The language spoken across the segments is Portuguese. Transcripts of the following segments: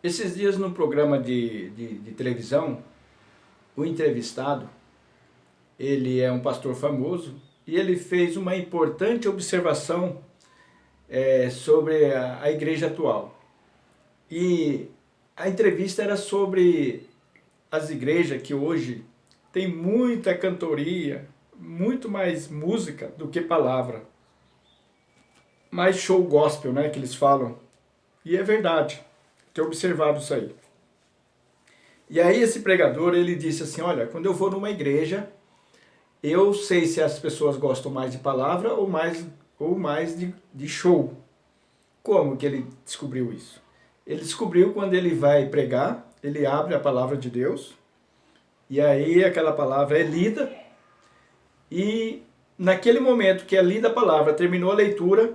Esses dias no programa de televisão, o entrevistado, ele é um pastor famoso e ele fez uma importante observação sobre a igreja atual. E a entrevista era sobre as igrejas que hoje tem muita cantoria, muito mais música do que palavra. Mais show gospel, né, que eles falam. E é verdade, tenho observado isso aí. E aí esse pregador, ele disse assim, olha, quando eu vou numa igreja, eu sei se as pessoas gostam mais de palavra ou mais de show. Como que ele descobriu isso? Ele descobriu quando ele vai pregar, ele abre a palavra de Deus, e aí aquela palavra é lida, e naquele momento que é lida a palavra, terminou a leitura,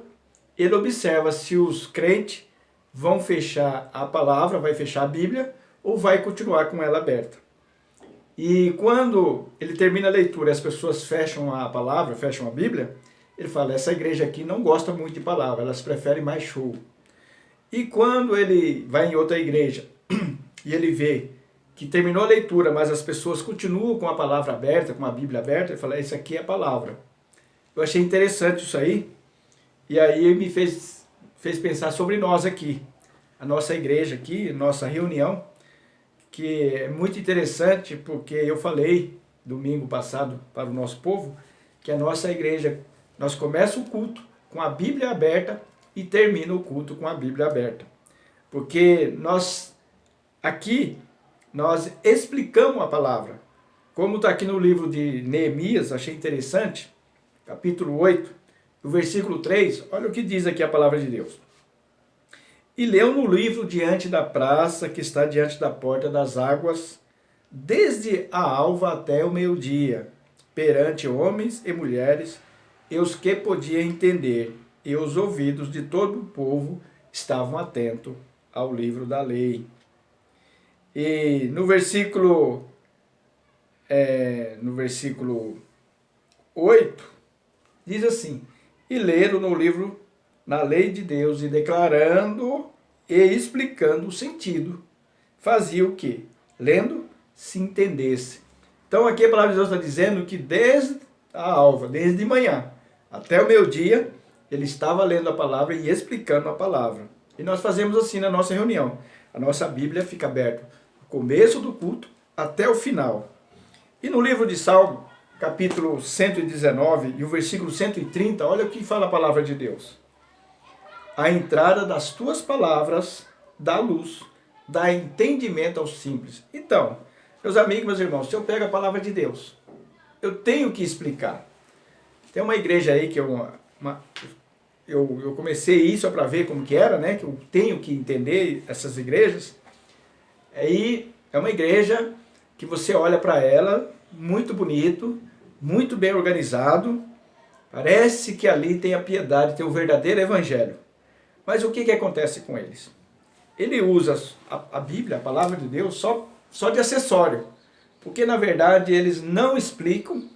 ele observa se os crentes vão fechar a palavra, vai fechar a Bíblia, ou vai continuar com ela aberta. E quando ele termina a leitura e as pessoas fecham a palavra, fecham a Bíblia, ele fala, essa igreja aqui não gosta muito de palavra, elas preferem mais show. E quando ele vai em outra igreja e ele vê que terminou a leitura, mas as pessoas continuam com a palavra aberta, com a Bíblia aberta, ele fala, isso aqui é a palavra. Eu achei interessante isso aí, e aí me fez pensar sobre nós aqui, a nossa igreja aqui, nossa reunião, que é muito interessante, porque eu falei domingo passado para o nosso povo, que a nossa igreja, nós começamos o culto com a Bíblia aberta e termina o culto com a Bíblia aberta. Porque aqui, nós explicamos a palavra. Como está aqui no livro de Neemias, achei interessante, capítulo 8, o versículo 3, olha o que diz aqui a palavra de Deus. E leu no livro diante da praça, que está diante da porta das águas, desde a alva até o meio-dia, perante homens e mulheres, e os que podiam entender, e os ouvidos de todo o povo estavam atentos ao livro da lei. E no versículo 8, diz assim, e leram no livro, na lei de Deus, e declarando e explicando o sentido, fazia o quê? Lendo, se entendesse. Então aqui a palavra de Deus está dizendo que desde a alva, desde de manhã até o meio-dia, ele estava lendo a palavra e explicando a palavra. E nós fazemos assim na nossa reunião. A nossa Bíblia fica aberta do começo do culto até o final. E no livro de Salmo, capítulo 119 e o versículo 130, olha o que fala a palavra de Deus. A entrada das tuas palavras dá luz, dá entendimento aos simples. Então, meus amigos, meus irmãos, se eu pego a palavra de Deus, eu tenho que explicar. Tem uma igreja aí que eu comecei isso para ver como que era, né? Que eu tenho que entender essas igrejas. Aí é uma igreja que você olha para ela, muito bonito, muito bem organizado. Parece que ali tem a piedade, tem o verdadeiro evangelho. Mas o que acontece com eles? Ele usa a Bíblia, a palavra de Deus, só de acessório. Porque na verdade eles não explicam,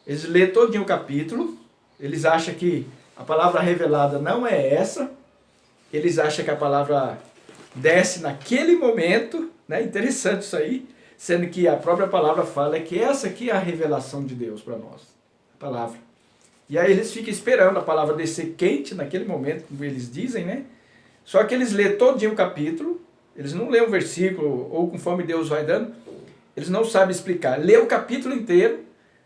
eles lêem todinho o capítulo, eles acham que a palavra revelada não é essa, eles acham que a palavra desce naquele momento, né? Interessante isso aí, sendo que a própria palavra fala que essa aqui é a revelação de Deus para nós, a palavra. E aí eles ficam esperando a palavra descer quente naquele momento, como eles dizem, né? Só que eles lêem todinho o capítulo, eles não lêem um versículo, ou conforme Deus vai dando, eles não sabem explicar. Lê o capítulo inteiro,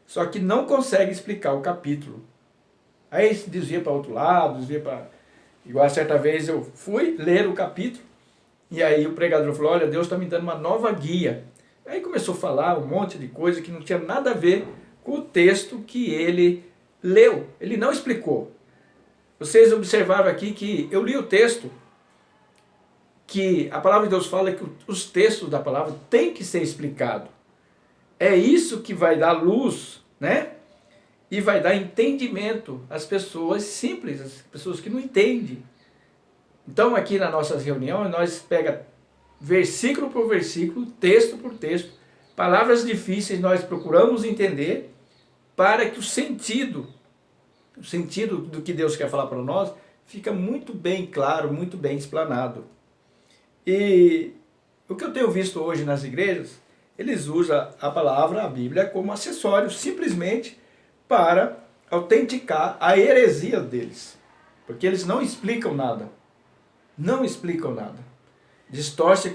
só que não consegue explicar o capítulo. Aí desvia para outro lado, desvia para... Igual certa vez eu fui ler o capítulo, e aí o pregador falou, olha, Deus está me dando uma nova guia. Aí começou a falar um monte de coisa que não tinha nada a ver com o texto que ele leu. Ele não explicou. Vocês observaram aqui que eu li o texto, que a palavra de Deus fala que os textos da palavra têm que ser explicados. É isso que vai dar luz, né? E vai dar entendimento às pessoas simples, às pessoas que não entendem. Então aqui na nossas reuniões nós pega versículo por versículo, texto por texto, palavras difíceis nós procuramos entender para que o sentido do que Deus quer falar para nós fica muito bem claro, muito bem explanado. E O que eu tenho visto hoje nas igrejas, eles usam a palavra, a Bíblia, como acessório, simplesmente para autenticar a heresia deles. Porque eles não explicam nada. Não explicam nada. Distorcem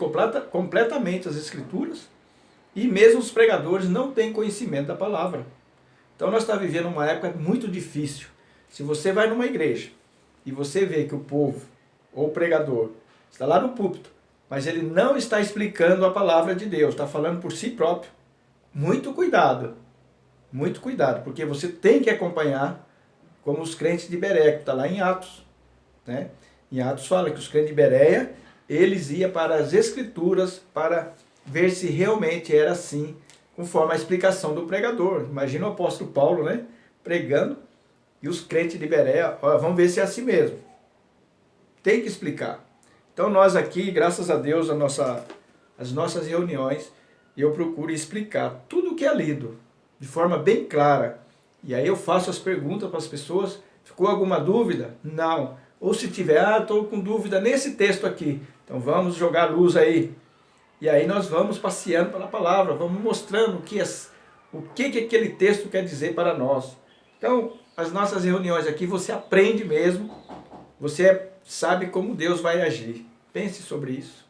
completamente as Escrituras e mesmo os pregadores não têm conhecimento da palavra. Então nós estamos vivendo uma época muito difícil. Se você vai numa igreja e você vê que o povo ou o pregador está lá no púlpito, mas ele não está explicando a palavra de Deus, está falando por si próprio, muito cuidado, porque você tem que acompanhar como os crentes de Bereia, que está lá em Atos. Né? Em Atos fala que os crentes de Bereia, eles iam para as Escrituras para ver se realmente era assim, conforme a explicação do pregador. Imagina o apóstolo Paulo, né, pregando, e os crentes de Bereia, vamos ver se é assim mesmo. Tem que explicar. Então nós aqui, graças a Deus, as nossas reuniões, eu procuro explicar tudo o que é lido, de forma bem clara. E aí eu faço as perguntas para as pessoas, ficou alguma dúvida? Não. Ou se tiver, estou com dúvida nesse texto aqui, então vamos jogar luz aí. E aí nós vamos passeando pela palavra, vamos mostrando o que aquele texto quer dizer para nós. Então, as nossas reuniões aqui, você aprende mesmo, você sabe como Deus vai agir. Pense sobre isso.